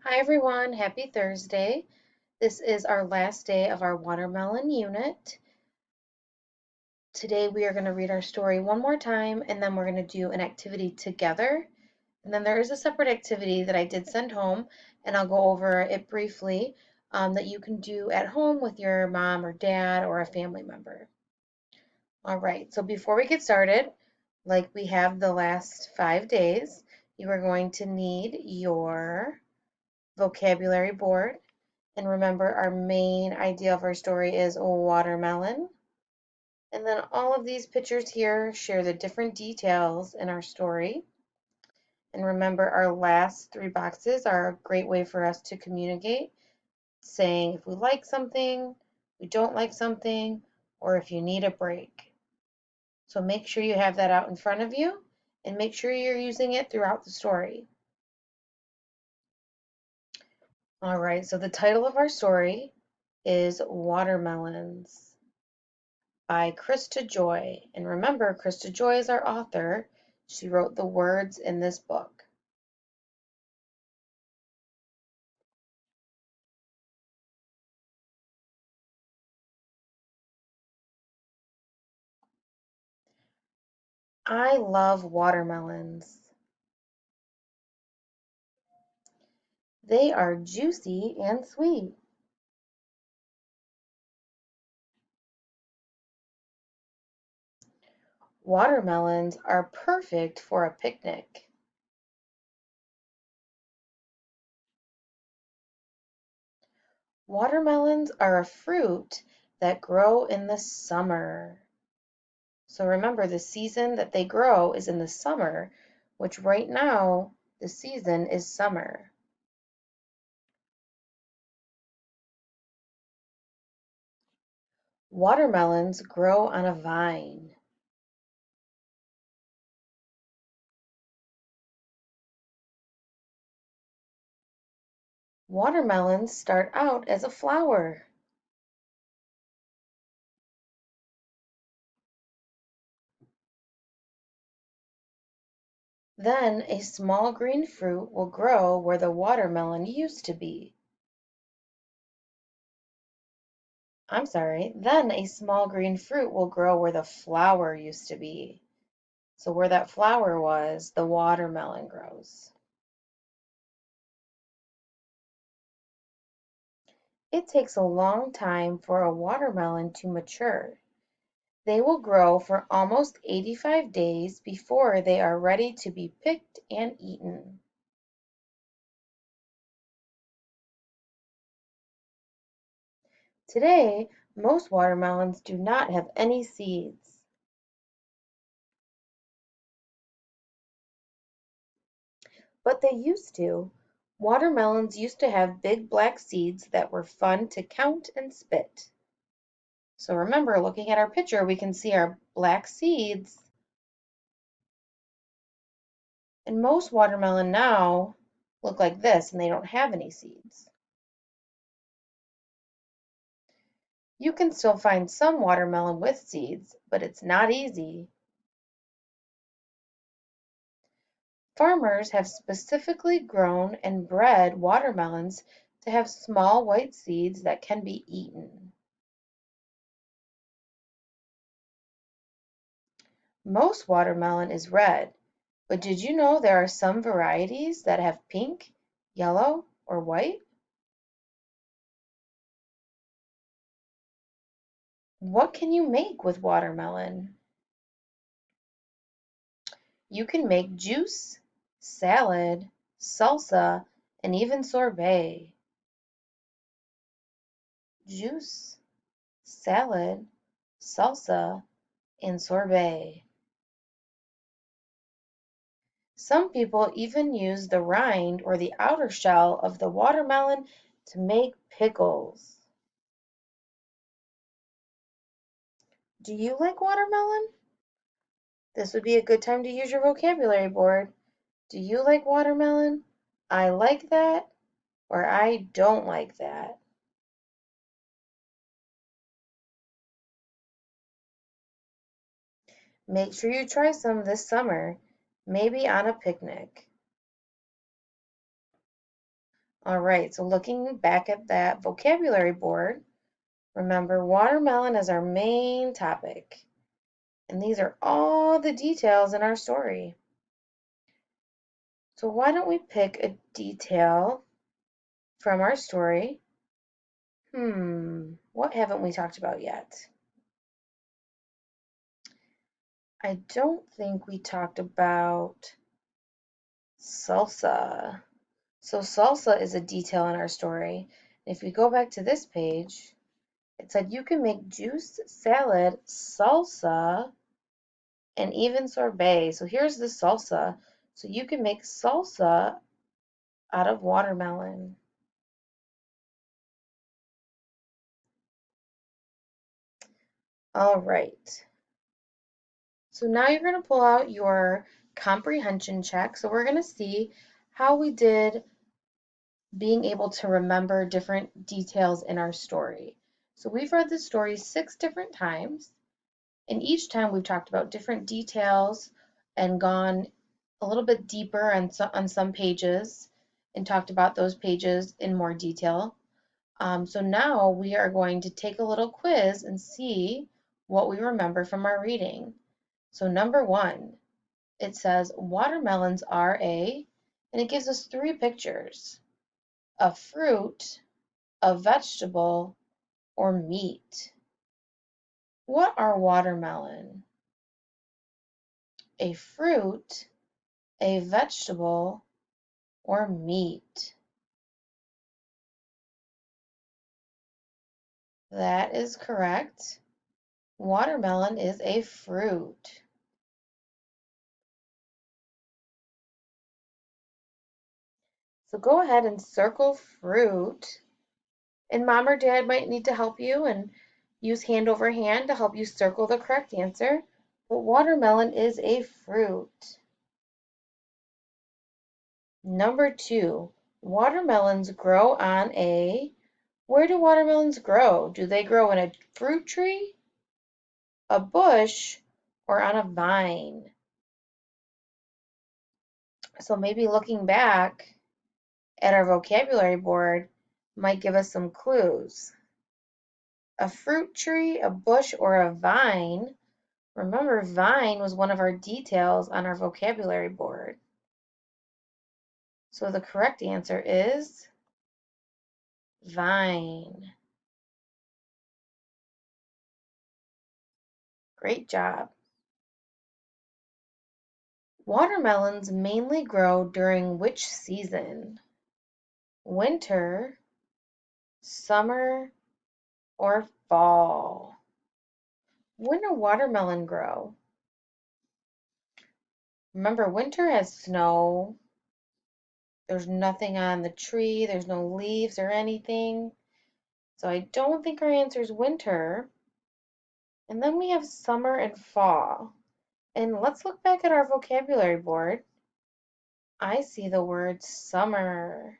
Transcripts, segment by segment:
Hi everyone, happy Thursday. This is our last day of our watermelon unit. Today we are going to read our story one more time and then we're going to do an activity together. And then there is a separate activity that I did send home and I'll go over it briefly that you can do at home with your mom or dad or a family member. All right, so before we get started, like we have the last 5 days, you are going to need your vocabulary board. And remember, our main idea of our story is a watermelon. And then all of these pictures here share the different details in our story. And remember, our last three boxes are a great way for us to communicate, saying if we like something, we don't like something, or if you need a break. So make sure you have that out in front of you and make sure you're using it throughout the story. All right, so the title of our story is Watermelons by Krista Joy. And remember, Krista Joy is our author. She wrote the words in this book. I love watermelons. They are juicy and sweet. Watermelons are perfect for a picnic. Watermelons are a fruit that grow in the summer. So remember, the season that they grow is in the summer, which right now the season is summer. Watermelons grow on a vine. Watermelons start out as a flower. Then a small green fruit will grow where the watermelon used to be. I'm sorry, then a small green fruit will grow where the flower used to be. So where that flower was, the watermelon grows. It takes a long time for a watermelon to mature. They will grow for almost 85 days before they are ready to be picked and eaten. Today, most watermelons do not have any seeds. But they used to. Watermelons used to have big black seeds that were fun to count and spit. So remember, looking at our picture, we can see our black seeds. And most watermelon now look like this and they don't have any seeds. You can still find some watermelon with seeds, but it's not easy. Farmers have specifically grown and bred watermelons to have small white seeds that can be eaten. Most watermelon is red, but did you know there are some varieties that have pink, yellow, or white? What can you make with watermelon? You can make juice, salad, salsa, and even sorbet. Juice, salad, salsa, and sorbet. Some people even use the rind or the outer shell of the watermelon to make pickles. Do you like watermelon? This would be a good time to use your vocabulary board. Do you like watermelon? I like that, or I don't like that. Make sure you try some this summer, maybe on a picnic. All right, so looking back at that vocabulary board, remember watermelon is our main topic. And these are all the details in our story. So why don't we pick a detail from our story? What haven't we talked about yet? I don't think we talked about salsa. So salsa is a detail in our story. If we go back to this page, it said you can make juice, salad, salsa, and even sorbet. So here's the salsa. So you can make salsa out of watermelon. All right. So now you're going to pull out your comprehension check. So we're going to see how we did being able to remember different details in our story. So we've read the story 6 different times, and each time we've talked about different details and gone a little bit deeper on some pages and talked about those pages in more detail. So now we are going to take a little quiz and see what we remember from our reading. So number 1, it says watermelons are and it gives us 3 pictures: a fruit, a vegetable, or meat. What are watermelon? A fruit, a vegetable, or meat? That is correct. Watermelon is a fruit. So go ahead and circle fruit. And mom or dad might need to help you and use hand over hand to help you circle the correct answer. But watermelon is a fruit. Number 2, watermelons grow on a. Where do watermelons grow? Do they grow in a fruit tree, a bush, or on a vine? So maybe looking back at our vocabulary board might give us some clues. A fruit tree, a bush, or a vine. Remember, vine was one of our details on our vocabulary board. So the correct answer is vine. Great job. Watermelons mainly grow during which season? Winter, summer, or fall? When do watermelon grow? Remember, winter has snow. There's nothing on the tree. There's no leaves or anything. So I don't think our answer is winter. And then we have summer and fall. And let's look back at our vocabulary board. I see the word summer.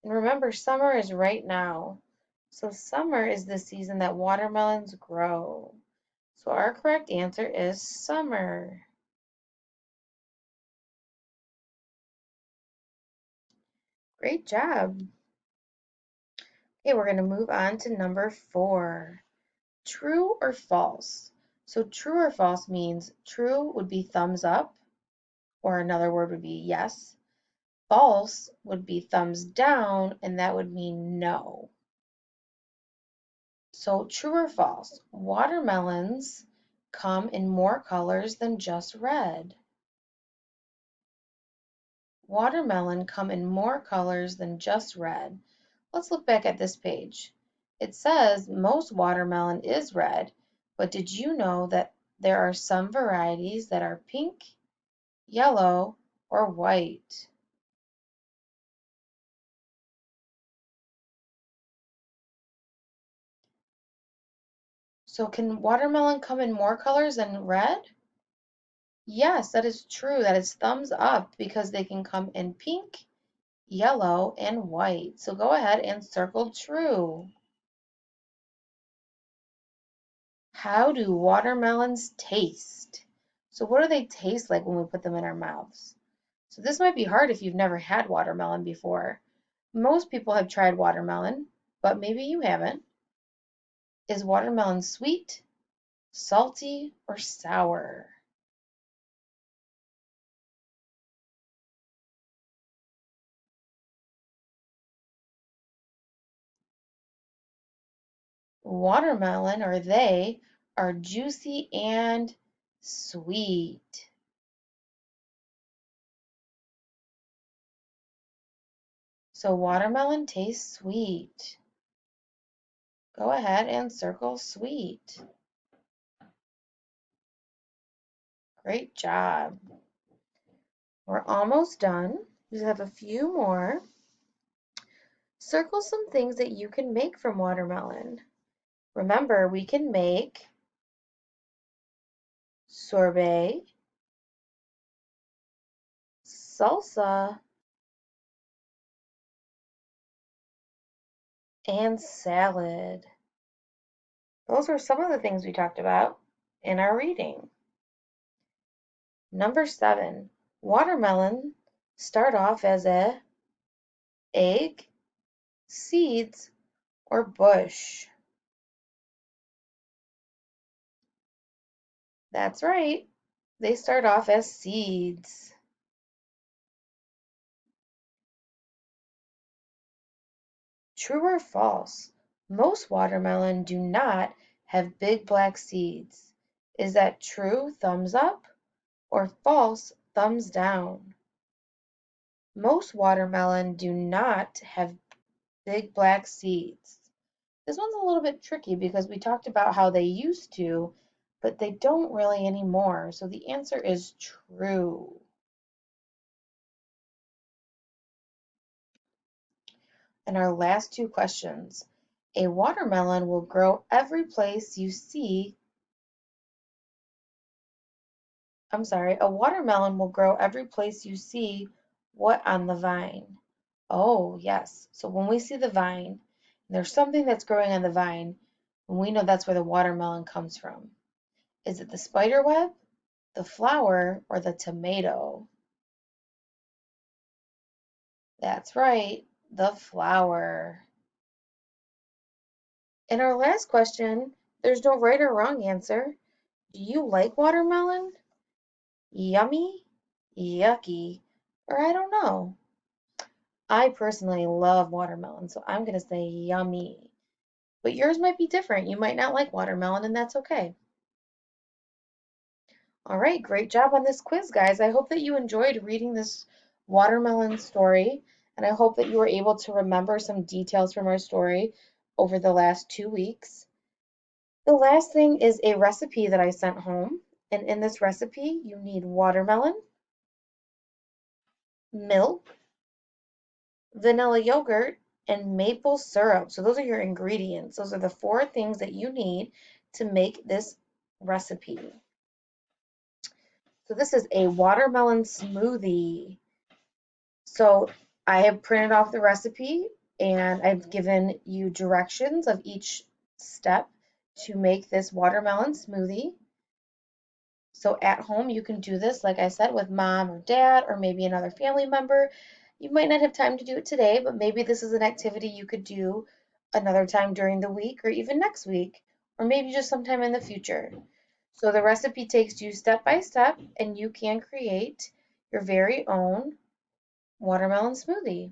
And remember, summer is right now. So summer is the season that watermelons grow. So our correct answer is summer. Great job. Okay, we're going to move on to number 4. True or false? So true or false means true would be thumbs up, or another word would be yes. False would be thumbs down, and that would mean no. So true or false? Watermelons come in more colors than just red. Watermelon come in more colors than just red. Let's look back at this page. It says most watermelon is red, but did you know that there are some varieties that are pink, yellow, or white? So can watermelon come in more colors than red? Yes, that is true. That is thumbs up because they can come in pink, yellow, and white. So go ahead and circle true. How do watermelons taste? So what do they taste like when we put them in our mouths? So this might be hard if you've never had watermelon before. Most people have tried watermelon, but maybe you haven't. Is watermelon sweet, salty, or sour? Watermelon, or they, are juicy and sweet. So watermelon tastes sweet. Go ahead and circle sweet. Great job. We're almost done. We just have a few more. Circle some things that you can make from watermelon. Remember, we can make sorbet, salsa, and salad. Those are some of the things we talked about in our reading. Number 7, watermelon start off as a egg, seeds, or bush. That's right. They start off as seeds. True or false? Most watermelon do not have big black seeds. Is that true, thumbs up, or false, thumbs down? Most watermelon do not have big black seeds. This one's a little bit tricky because we talked about how they used to, but they don't really anymore. So the answer is true. And our last two questions. A watermelon will grow every place you see. A watermelon will grow every place you see what on the vine? Oh, yes. So when we see the vine, and there's something that's growing on the vine, and we know that's where the watermelon comes from. Is it the spider web, the flower, or the tomato? That's right, the flower. In our last question, there's no right or wrong answer. Do you like watermelon? Yummy? Yucky? Or I don't know. I personally love watermelon, so I'm going to say yummy. But yours might be different. You might not like watermelon, and that's okay. All right, great job on this quiz, guys. I hope that you enjoyed reading this watermelon story, and I hope that you were able to remember some details from our story over the last 2 weeks. The last thing is a recipe that I sent home, and in this recipe, you need watermelon, milk, vanilla yogurt, and maple syrup. So those are your ingredients. Those are the 4 things that you need to make this recipe. So this is a watermelon smoothie. So I have printed off the recipe and I've given you directions of each step to make this watermelon smoothie. So at home, you can do this, like I said, with mom or dad or maybe another family member. You might not have time to do it today, but maybe this is an activity you could do another time during the week or even next week, or maybe just sometime in the future. So the recipe takes you step by step, and you can create your very own watermelon smoothie.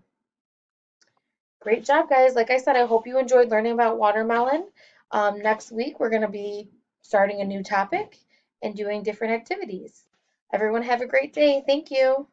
Great job, guys. Like I said, I hope you enjoyed learning about watermelon. Next week, we're going to be starting a new topic and doing different activities. Everyone have a great day. Thank you.